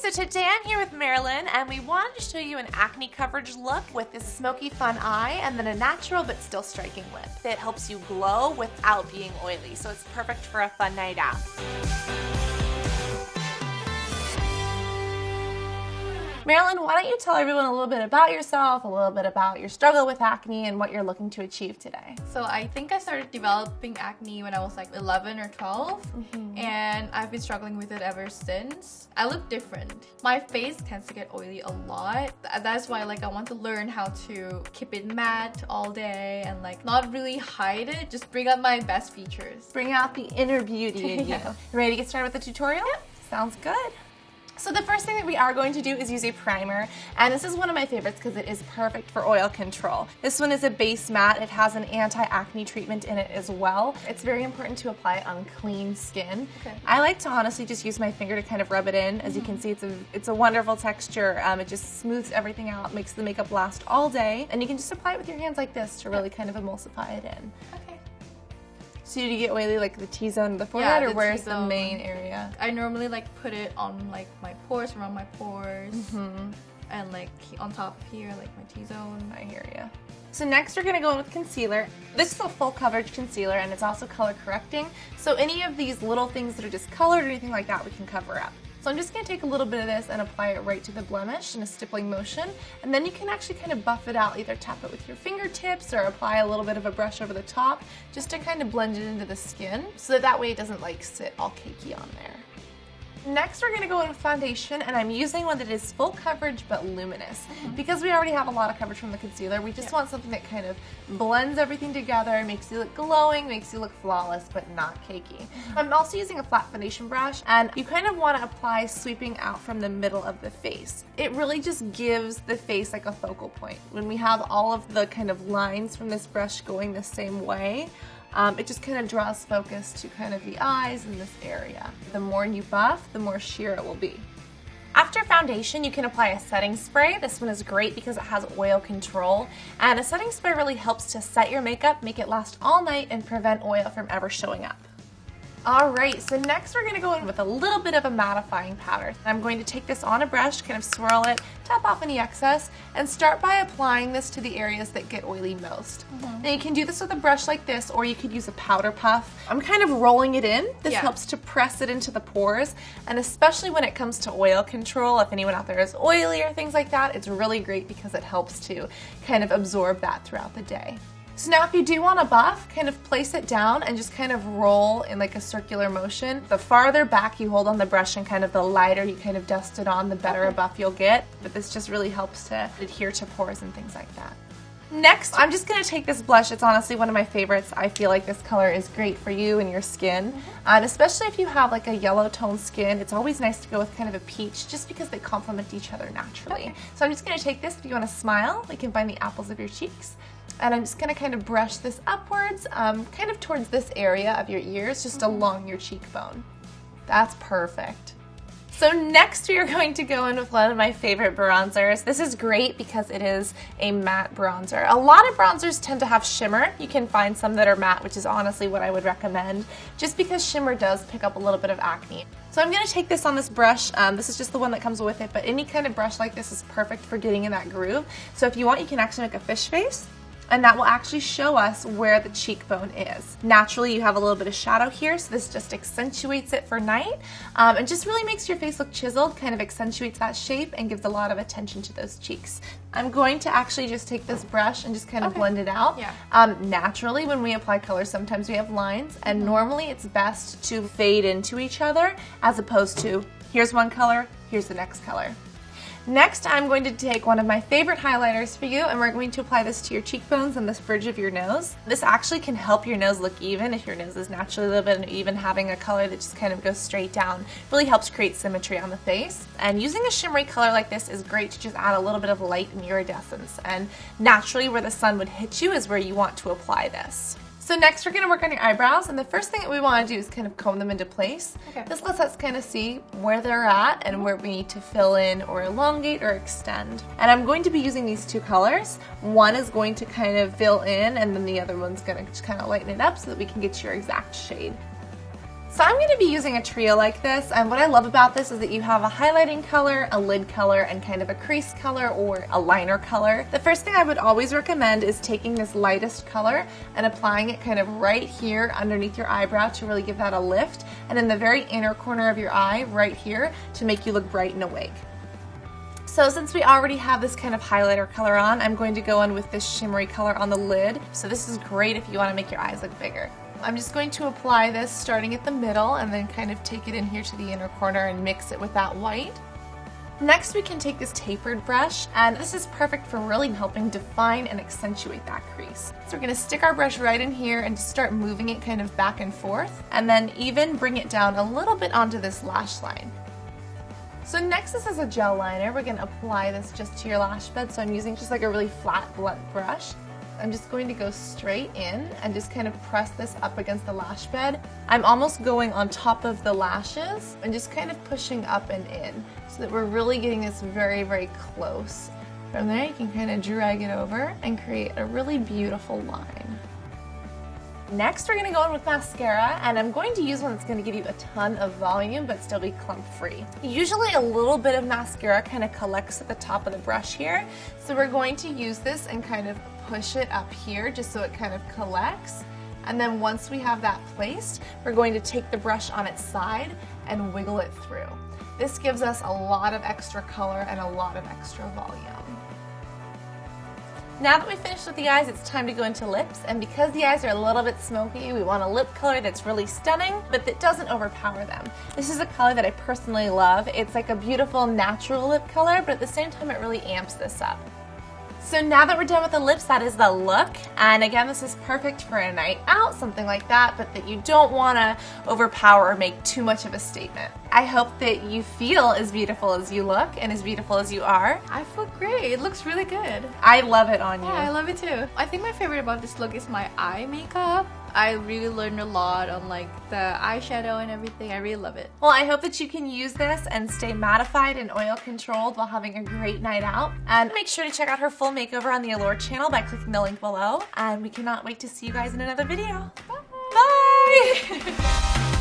So today I'm here with Marylyn, and we wanted to show you an acne coverage look with this smoky fun eye and then a natural but still striking lip that helps you glow without being oily. So it's perfect for a fun night out. Marylyn, why don't you tell everyone a little bit about yourself, a little bit about your struggle with acne and what you're looking to achieve today. So I think I started developing acne when I was like 11 or 12, and I've been struggling with it ever since. I look different. My face tends to get oily a lot. That's why I want to learn how to keep it matte all day and not really hide it, just bring out my best features. Bring out the inner beauty in you. Ready to get started with the tutorial? Yep. Sounds good. So the first thing that we are going to do is use a primer, and this is one of my favorites because it is perfect for oil control. This one is a base matte. It has an anti-acne treatment in it as well. It's very important to apply on clean skin. Okay. I like to honestly just use my finger to kind of rub it in. As you can see, it's a wonderful texture. It just smooths everything out, makes the makeup last all day, and you can just apply it with your hands like this to really kind of emulsify it in. Okay. So do you get oily like the T-zone of the forehead, or where's the main area? I normally put it on my pores, around my pores, and on top of here, my T-zone. I hear you. So next we're gonna go in with concealer. This is a full coverage concealer, and it's also color correcting. So any of these little things that are discolored or anything like that, we can cover up. So I'm just going to take a little bit of this and apply it right to the blemish in a stippling motion, and then you can actually kind of buff it out, either tap it with your fingertips or apply a little bit of a brush over the top just to kind of blend it into the skin so that way it doesn't sit all cakey on there. Next we're going to go in with foundation, and I'm using one that is full coverage but luminous. Because we already have a lot of coverage from the concealer, we just want something that kind of blends everything together, makes you look glowing, makes you look flawless but not cakey. I'm also using a flat foundation brush, and you kind of want to apply sweeping out from the middle of the face. It really just gives the face a focal point. When we have all of the kind of lines from this brush going the same way, it just kind of draws focus to kind of the eyes in this area. The more you buff, the more sheer it will be. After foundation, you can apply a setting spray. This one is great because it has oil control, and a setting spray really helps to set your makeup, make it last all night, and prevent oil from ever showing up. Alright, so next we're going to go in with a little bit of a mattifying powder. I'm going to take this on a brush, kind of swirl it, tap off any excess, and start by applying this to the areas that get oily most. Now you can do this with a brush like this, or you could use a powder puff. I'm kind of rolling it in. This helps to press it into the pores, and especially when it comes to oil control, if anyone out there is oily or things like that, it's really great because it helps to kind of absorb that throughout the day. So now if you do want a buff, kind of place it down and just kind of roll in a circular motion. The farther back you hold on the brush and kind of the lighter you kind of dust it on, the better a buff you'll get. But this just really helps to adhere to pores and things like that. Next, I'm just going to take this blush. It's honestly one of my favorites. I feel like this color is great for you and your skin. And especially if you have a yellow tone skin, it's always nice to go with kind of a peach just because they complement each other naturally. So I'm just going to take this. If you want to smile, you can find the apples of your cheeks. And I'm just going to kind of brush this upwards, kind of towards this area of your ears, just along your cheekbone. That's perfect. So next we are going to go in with one of my favorite bronzers. This is great because it is a matte bronzer. A lot of bronzers tend to have shimmer. You can find some that are matte, which is honestly what I would recommend, just because shimmer does pick up a little bit of acne. So I'm going to take this on this brush. This is just the one that comes with it, but any kind of brush like this is perfect for getting in that groove. So if you want, you can actually make a fish face, and that will actually show us where the cheekbone is. Naturally, you have a little bit of shadow here, so this just accentuates it for night, and just really makes your face look chiseled, kind of accentuates that shape and gives a lot of attention to those cheeks. I'm going to actually just take this brush and just kind of blend it out. Naturally, when we apply color, sometimes we have lines, and normally it's best to fade into each other as opposed to here's one color, here's the next color. Next, I'm going to take one of my favorite highlighters for you, and we're going to apply this to your cheekbones and this bridge of your nose. This actually can help your nose look even. If your nose is naturally a little bit uneven, having a color that just kind of goes straight down really helps create symmetry on the face. And using a shimmery color like this is great to just add a little bit of light and iridescence. And naturally, where the sun would hit you is where you want to apply this. So next we're going to work on your eyebrows, and the first thing that we want to do is kind of comb them into place. This lets us kind of see where they're at and where we need to fill in or elongate or extend. And I'm going to be using these two colors. One is going to kind of fill in, and then the other one's going to just kind of lighten it up so that we can get your exact shade. So I'm going to be using a trio like this, and what I love about this is that you have a highlighting color, a lid color, and kind of a crease color or a liner color. The first thing I would always recommend is taking this lightest color and applying it kind of right here underneath your eyebrow to really give that a lift, and in the very inner corner of your eye right here to make you look bright and awake. So since we already have this kind of highlighter color on, I'm going to go in with this shimmery color on the lid. So this is great if you want to make your eyes look bigger. I'm just going to apply this starting at the middle and then kind of take it in here to the inner corner and mix it with that white. Next we can take this tapered brush, and this is perfect for really helping define and accentuate that crease. So we're going to stick our brush right in here and just start moving it kind of back and forth, and then even bring it down a little bit onto this lash line. So next, this is a gel liner. We're going to apply this just to your lash bed, so I'm using just like a really flat blunt brush. I'm just going to go straight in and just kind of press this up against the lash bed. I'm almost going on top of the lashes and just kind of pushing up and in so that we're really getting this very, very close. From there, you can kind of drag it over and create a really beautiful line. Next, we're going to go in with mascara, and I'm going to use one that's going to give you a ton of volume but still be clump free. Usually a little bit of mascara kind of collects at the top of the brush here, so we're going to use this and kind of push it up here just so it kind of collects. And then once we have that placed, we're going to take the brush on its side and wiggle it through. This gives us a lot of extra color and a lot of extra volume. Now that we've finished with the eyes, it's time to go into lips, and because the eyes are a little bit smoky, we want a lip color that's really stunning, but that doesn't overpower them. This is a color that I personally love. It's like a beautiful natural lip color, but at the same time it really amps this up. So now that we're done with the lips, that is the look. And again, this is perfect for a night out, something like that, but that you don't want to overpower or make too much of a statement. I hope that you feel as beautiful as you look and as beautiful as you are. I feel great. It looks really good. I love it on you. Yeah, I love it too. I think my favorite about this look is my eye makeup. I really learned a lot on like the eyeshadow and everything. I really love it. Well, I hope that you can use this and stay mattified and oil controlled while having a great night out. And make sure to check out her full makeover on the Allure channel by clicking the link below. And we cannot wait to see you guys in another video. Bye! Bye!